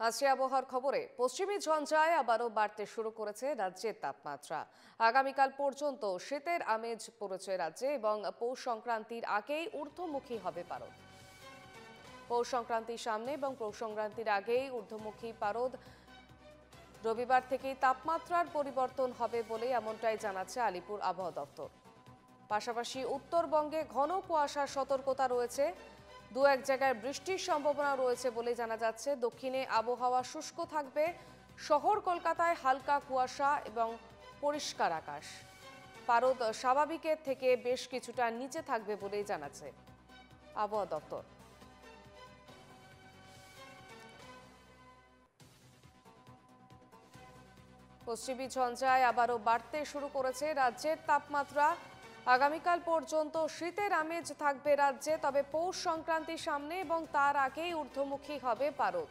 আজকে আবহাওয়ার খবরে পশ্চিমী ঝঞ্ঝায় আবারও বাড়তে শুরু করেছে রাজ্যের তাপমাত্রা। আগামীকাল পর্যন্ত শীতের আমেজ পড়েছে রাজ্যে এবং পৌষ সংক্রান্তির আগেই ঊর্ধ্বমুখী হবে পারদ। পৌষ সংক্রান্তির সামনে এবং পৌষ সংক্রান্তির আগেই ঊর্ধ্বমুখী পারদ। রবিবার থেকেই তাপমাত্রার পরিবর্তন হবে বলে এমনটাই জানাচ্ছে আলিপুর আবহাওয়া দপ্তর। পাশাপাশি উত্তরবঙ্গে ঘন কুয়াশার সতর্কতা রয়েছে। দু এক জায়গায় বৃষ্টির সম্ভাবনা রয়েছে বলে জানা যাচ্ছে। দক্ষিণে আবহাওয়া শুষ্ক থাকবে। শহর কলকাতায় হালকা কুয়াশা এবং পরিষ্কার আকাশ। পারদ স্বাভাবিকের থেকে বেশ কিছুটা নিচে থাকবে বলেই জানাচ্ছে আবহাওয়া দপ্তর। পশ্চিমী ঝঞ্ঝায় আবারও বাড়তে শুরু করেছে রাজ্যের তাপমাত্রা। আগামীকাল পর্যন্ত শীতের আমেজ থাকবে রাজ্যে, তবে পৌষ সংক্রান্তির সামনে এবং তার আগেই ঊর্ধ্বমুখী হবে পারদ।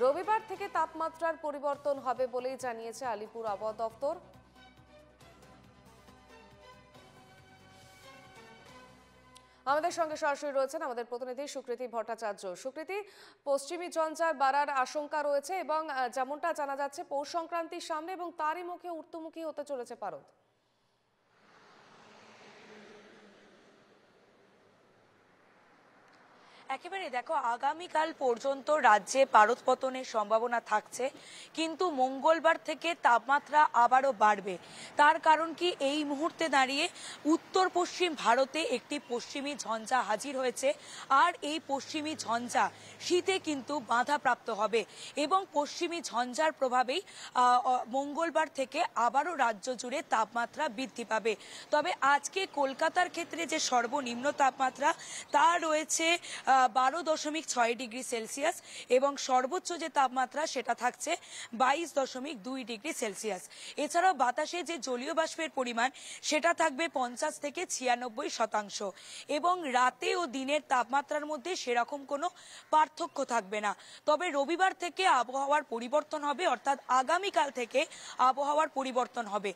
রবিবার থেকে তাপমাত্রার পরিবর্তন হবে বলেই জানিয়েছে আলিপুর আবহাওয়া দপ্তর। আমাদের সঙ্গে সরাসরি রয়েছেন আমাদের প্রতিনিধি সুকৃতি ভট্টাচার্য। সুকৃতি, পশ্চিমী ঝঞ্ঝার বাড়ার আশঙ্কা রয়েছে এবং যেমনটা জানা যাচ্ছে পৌষ সংক্রান্তির সামনে এবং তারই মুখে ঊর্ধ্বমুখী হতে চলেছে পারদ। একেবারে দেখো, আগামীকাল পর্যন্ত রাজ্যে পারদ পতনের সম্ভাবনা থাকছে, কিন্তু মঙ্গলবার থেকে তাপমাত্রা আবারও বাড়বে। তার কারণ কি, এই মুহূর্তে দাঁড়িয়ে উত্তর পশ্চিম ভারতে একটি পশ্চিমী ঝঞ্ঝা হাজির হয়েছে, আর এই পশ্চিমী ঝঞ্ঝা শীতে কিন্তু বাধাপ্রাপ্ত হবে এবং পশ্চিমী ঝঞ্ঝার প্রভাবেই মঙ্গলবার থেকে আবারও রাজ্য জুড়ে তাপমাত্রা বৃদ্ধি পাবে। তবে আজকে কলকাতার ক্ষেত্রে যে সর্বনিম্ন তাপমাত্রা তা রয়েছে 12.6 ডিগ্রি সেলসিয়াস এবং সর্বোচ্চ যে তাপমাত্রা সেটা থাকছে 22.2 ডিগ্রি সেলসিয়াস। এছাড়াও বাতাসে যে জলীয় বাষ্পের পরিমাণ সেটা থাকবে 50 থেকে 96% এবং রাতে ও দিনের তাপমাত্রার মধ্যে সেরকম কোনো পার্থক্য থাকবে না। তবে রবিবার থেকে আবহাওয়ার পরিবর্তন হবে, অর্থাৎ আগামীকাল থেকে আবহাওয়ার পরিবর্তন হবে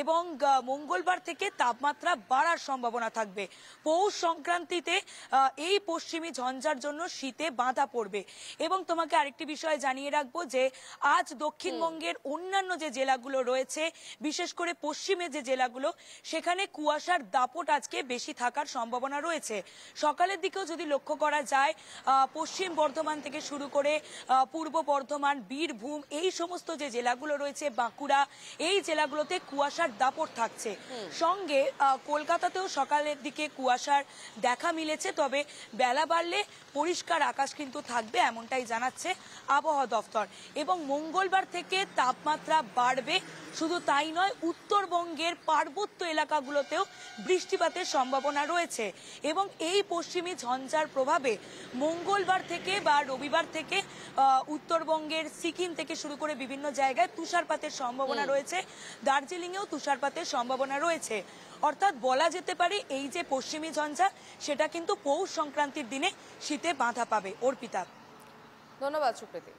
এবং মঙ্গলবার থেকে তাপমাত্রা বাড়ার সম্ভাবনা থাকবে। পৌষ সংক্রান্তিতে এই পশ্চিমী ঝঞ্ঝার জন্য শীতে বাধা পড়বে। এবং তোমাকে আরেকটি বিষয় জানিয়ে রাখবো যে আজ দক্ষিণবঙ্গের অন্যান্য যে জেলাগুলো রয়েছে, বিশেষ করে পশ্চিমে যে জেলাগুলো, সেখানে কুয়াশার দাপট আজকে বেশি থাকার সম্ভাবনা রয়েছে। সকালের দিকেও যদি লক্ষ্য করা যায়, পশ্চিম বর্ধমান থেকে শুরু করে পূর্ব বর্ধমান, বীরভূম, এই সমস্ত যে জেলাগুলো রয়েছে, বাঁকুড়া, এই জেলাগুলোতে কুয়াশার দাপট থাকছে। সঙ্গে কলকাতাতেও সকালের দিকে কুয়াশার দেখা মিলেছে, তবে বেলা বাড়লে পরিষ্কার আকাশ কিন্তু থাকবে, এমনটাই জানাচ্ছে আবহাওয়া দফতর। এবং মঙ্গলবার থেকে তাপমাত্রা বাড়বে। শুধু তাই নয়, উত্তরবঙ্গের পার্বত্য এলাকাগুলোতেও বৃষ্টিপাতের সম্ভাবনা রয়েছে এবং এই পশ্চিমী ঝঞ্ঝার প্রভাবে মঙ্গলবার থেকে বা রবিবার থেকে উত্তরবঙ্গের সিকিম থেকে শুরু করে বিভিন্ন জায়গায় তুষারপাতের সম্ভাবনা রয়েছে। দার্জিলিংয়েও তুষারপাতের সম্ভাবনা রয়েছে। অর্থাৎ বলা যেতে পারে এই যে পশ্চিমী ঝঞ্ঝা, সেটা কিন্তু পৌষ সংক্রান্তির দিনে শীতে বাধা পাবে। অর্পিতা। ধন্যবাদ সুকৃতি।